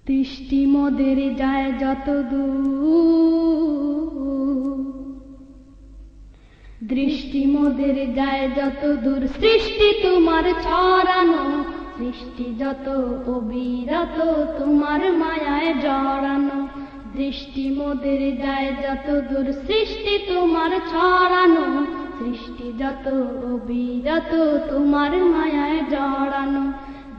দৃষ্টি মোদের যায় যত দূর, দৃষ্টি মোদের যায় যত দূর, সৃষ্টি তোমার ছড়ানো, সৃষ্টি যত অবিরত তোমার মায়ায় জড়ানো। দৃষ্টি মোদের যায় যত দূর, সৃষ্টি তোমার ছড়ানো, সৃষ্টি যত অবিরত তোমার মায়ায় জড়ানো।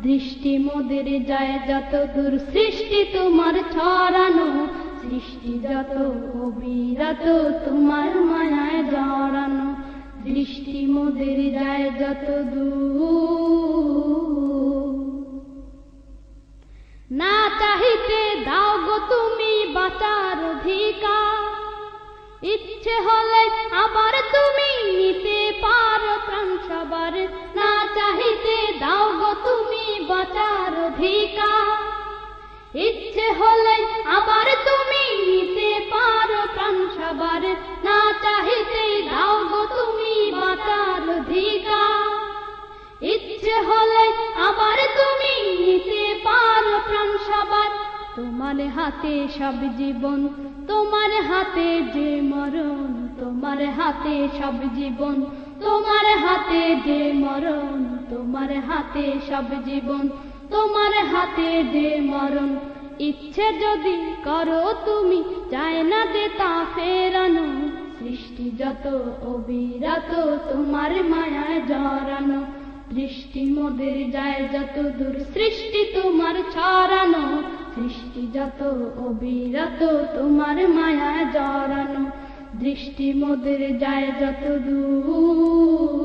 দৃষ্টি মোদের যায় যত দূর, সৃষ্টি তোমার ছড়ানো, সৃষ্টি যত অবিরত তোমার মায়ায় জড়ানো। দৃষ্টি মোদের যায় যত দূর, না চাহিতে দাও গো তুমি বাঁচার অধিকার, ইচ্ছে হলে আবার তুমি নিতে পারো প্রাণ সবার। না চাহিতে দাও গো তুমি বাঁচার অধিকার, ইচ্ছে হলে আবার তুমি নিতে পারো প্রাণ সবার। না চাহিতে দাও গো তুমি বাঁচার অধিকার, ইচ্ছে হলে আবার তুমি নিতে পারো প্রাণ সবার। তোমার হাতে সব জীবন, তোমার হাতে যে মরণ, তোমার হাতে সব জীবন, তোমার হাতে যে মরণ, তোমার হাতে সব জীবন, তোমার হাতে যে মরণ। ইচ্ছে যদি করো তুমি, চায় না যে তা ফেরানো। সৃষ্টি যত অবিরত তোমার মায়ায় জড়ানো। দৃষ্টি মোদের যায় যত দূর, সৃষ্টি তোমার ছড়ানো, সৃষ্টি যত অবিরত তোমার মায়ায় জড়ানো। দৃষ্টি মোদের যায় যত দূর।